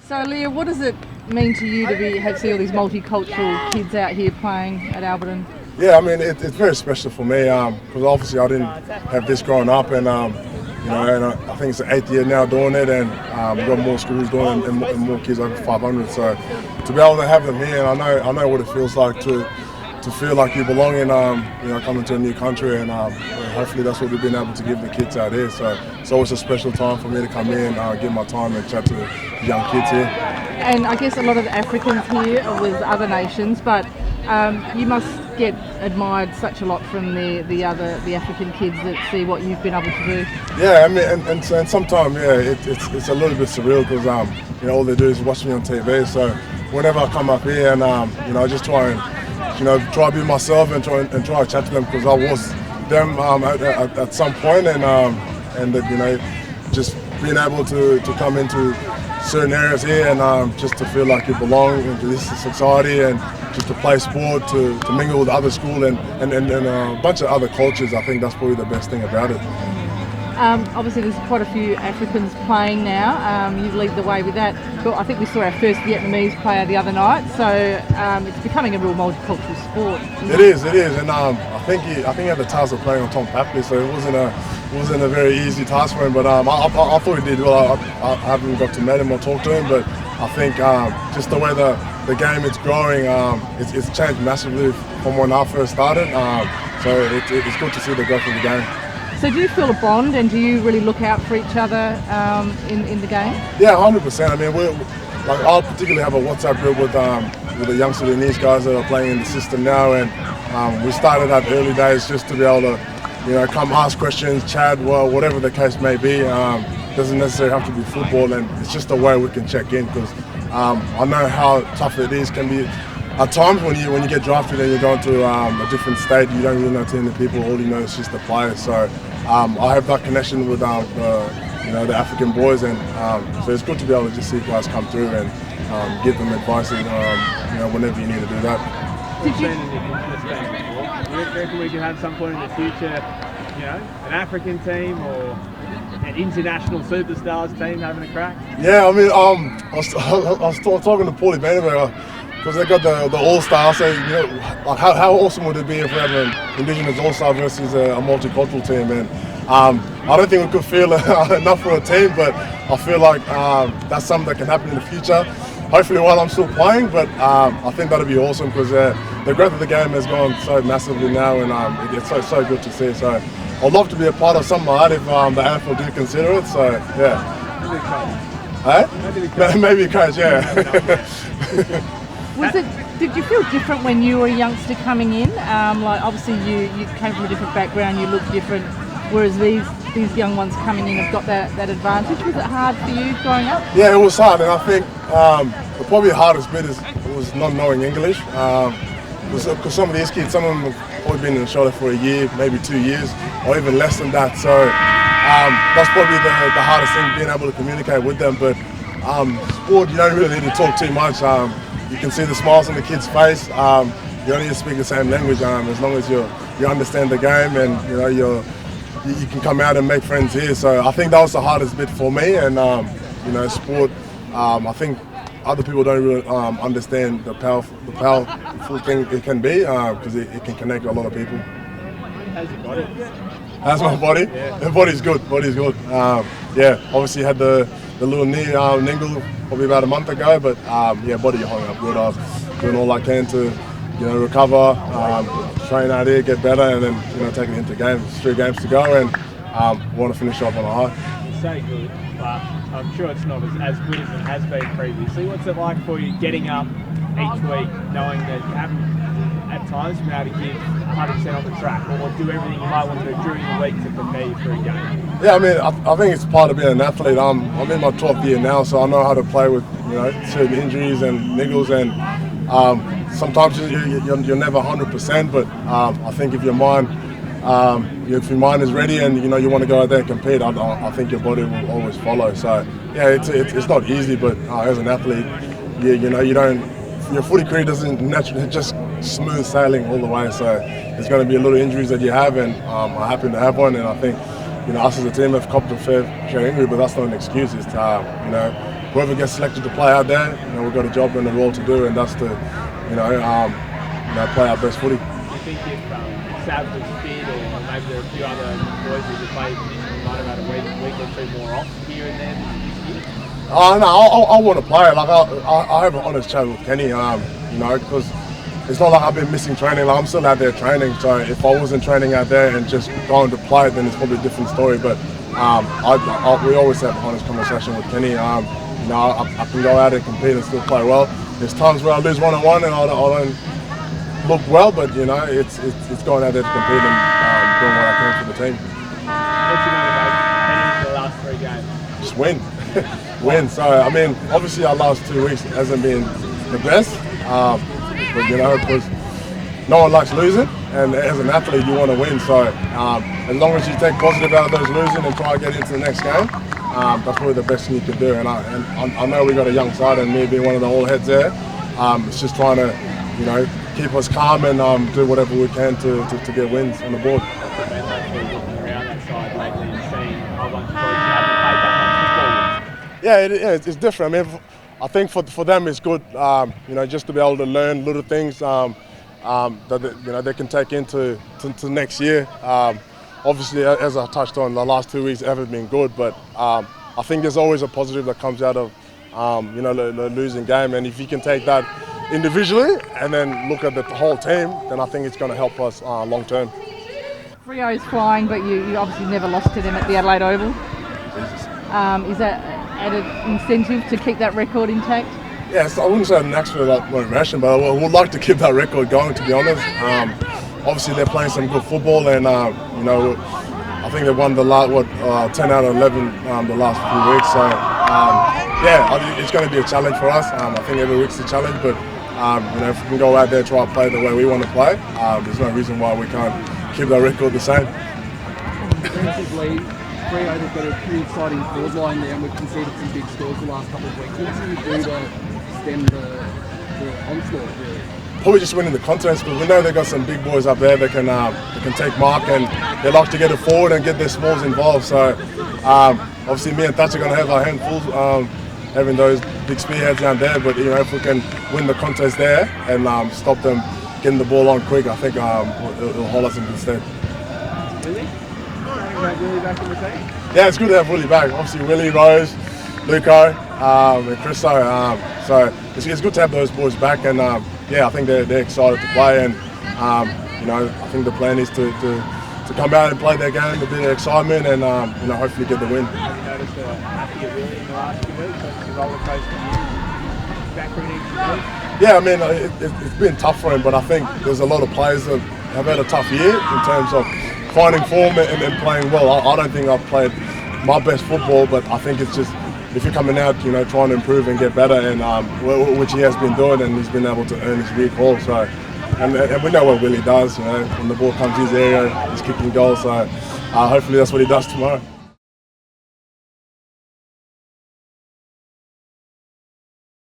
So, Aliir, what does it mean to you to see all these multicultural kids out here playing at Alberton? Yeah, I mean, it's very special for me because obviously I didn't have this growing up, and and I think it's the 8th year now doing it, and we've got more schools doing it and more kids over 500. So to be able to have them here, and I know what it feels like to feel like you belong in, coming to a new country, and hopefully that's what we've been able to give the kids out here. So it's always a special time for me to come in, give my time and chat to the young kids here. And I guess a lot of the Africans here are with other nations, but you must get admired such a lot from the African kids that see what you've been able to do. Yeah, I mean, and sometimes it's a little bit surreal because all they do is watch me on TV. So whenever I come up here and I just try and try to be myself and try to chat to them because I was them at some point, and just being able to come into certain areas here and just to feel like you belong into this society and just to play sport, to mingle with other schools and a bunch of other cultures. I think that's probably the best thing about it. Obviously there's quite a few Africans playing now. You lead the way with that. But I think we saw our first Vietnamese player the other night, so it's becoming a real multicultural sport. It is, and I think he had the task of playing on Tom Papley, so it wasn't a very easy task for him. But I thought he did well. I haven't got to meet him or talk to him, but I think just the way the game is growing, it's changed massively from when I first started. So it's good to see the growth of the game. So do you feel a bond, and do you really look out for each other in the game? Yeah, 100%. I mean, I particularly have a WhatsApp group with the young Sudanese guys that are playing in the system now, and we started at early days just to be able to, come ask questions, chat, well, whatever the case may be. Doesn't necessarily have to be football, and it's just a way we can check in because I know how tough it can be. At times when you get drafted and you're going to a different state, you don't really know too many people. All you know is just the players. So I have that connection with the African boys, and so it's good to be able to just see guys come through and give them advice, and whenever you need to do that. Did you reckon we could have some point in the future, an African team or an international superstars team having a crack? Yeah, I mean, I was talking to Paulie Vandenberg. Because they got the All-Star, so like how awesome would it be if we had an Indigenous All-Star versus a multicultural team? And I don't think we could feel enough for a team, but I feel like that's something that can happen in the future. Hopefully while I'm still playing, but I think that'd be awesome because the growth of the game has gone so massively now, and it's so good to see. So I'd love to be a part of something like that if the AFL do consider it. So yeah. Maybe a coach, yeah. Did you feel different when you were a youngster coming in? Like obviously you came from a different background, you look different, whereas these young ones coming in have got that advantage. Was it hard for you growing up? Yeah, it was hard, and I think probably the hardest bit was not knowing English. Because some of these kids, some of them have probably been in Australia for a year, maybe 2 years, or even less than that. So that's probably the hardest thing, being able to communicate with them. But sport, you don't really need to talk too much. You can see the smiles on the kid's face. You don't need to speak the same language as long as you understand the game, and you can come out and make friends here. So I think that was the hardest bit for me. And sport, I think other people don't really understand the powerful thing it can be because it can connect a lot of people. How's your body? How's my body? Yeah. The body's good. Obviously had the little knee niggle probably about a month ago, but body holding up good. I'm doing all I can to recover, train out here, get better, and then take it into games. 3 games to go, and want to finish off on a high. You say good, but I'm sure it's not as good as it has been previously. What's it like for you getting up each week knowing that you haven't at times been able to give 100% on the track or do everything you might want to do during the week to prepare you for a game? Yeah, I mean, I think it's part of being an athlete. I'm in my 12th year now, so I know how to play with certain injuries and niggles, and sometimes you're never 100%, but I think if your mind is ready and you want to go out there and compete, I think your body will always follow. So yeah, it's not easy, but as an athlete, your footy career doesn't naturally just smooth sailing all the way. So there's going to be a little injuries that you have, and I happen to have one, and I think us as a team have copped a fair share injury, but that's not an excuse. It's whoever gets selected to play out there, we've got a job and a role to do, and that's to, play our best footy. Do you think if Sav was fit, or maybe there are a few other boys who could play positions, might have had a week or two more off here and there this year? No, I want to play. Like I have an honest chat with Kenny, because it's not like I've been missing training. Like I'm still out there training. So if I wasn't training out there and just going to play, then it's probably a different story. But we always have an honest conversation with Kenny. I can go out and compete and still play well. There's times where I lose one-on-one and I don't look well, but it's going out there to compete and doing what I can for the team. What's your motivation heading into the last 3 games? Just win. Win. So, obviously our last 2 weeks hasn't been the best, but because no one likes losing, and as an athlete you want to win. So as long as you take positive out of those losing and try to get into the next game, that's probably the best thing you can do. And I know we got a young side, and me being one of the old heads there, it's just trying to keep us calm and do whatever we can to get wins on the board. Yeah, it's different. I think for them it's good, just to be able to learn little things that they can take into next year. Obviously, as I touched on, the last 2 weeks haven't been good, but I think there's always a positive that comes out of the losing game, and if you can take that individually and then look at the whole team, then I think it's going to help us long term. Frio's flying, but you obviously never lost to them at the Adelaide Oval. Is that added incentive to keep that record intact? Yes, I wouldn't say an extra motivation, but I would like to keep that record going, to be honest. Obviously, they're playing some good football, and I think they won the last 10 out of 11 the last few weeks. So it's going to be a challenge for us. I think every week's a challenge, but if we can go out there and try to play the way we want to play, there's no reason why we can't keep that record the same. Defensively, Freo have got a pretty exciting forward line there, and we've conceded some big scores the last couple of weeks. What do you do to stem the onslaught, really? Probably just winning the contest, because we know they've got some big boys up there that can take mark, and they like to get it forward and get their smalls involved. So obviously me and Thatch are going to have our handfuls having those big spearheads down there, but if we can win the contest there and stop them getting the ball on quick, I think it'll hold us in good stead. Really? Willie back in the team? Yeah, it's good to have Willie back. Obviously Willie, Rose, Luco, and Christo. So it's good to have those boys back, and I think they're excited to play, and I think the plan is to come out and play their game, a bit of excitement, and hopefully get the win. Have you noticed a happier Willie in the last few weeks? Obviously roller coaster back where he needs to be? Yeah, it's been tough for him, but I think there's a lot of players that have had a tough year in terms of finding form and playing well. I don't think I've played my best football, but I think it's just if you're coming out, trying to improve and get better, and which he has been doing, and he's been able to earn his recall. So, and we know what Willie does. When the ball comes his area, he's kicking goals. So hopefully that's what he does tomorrow.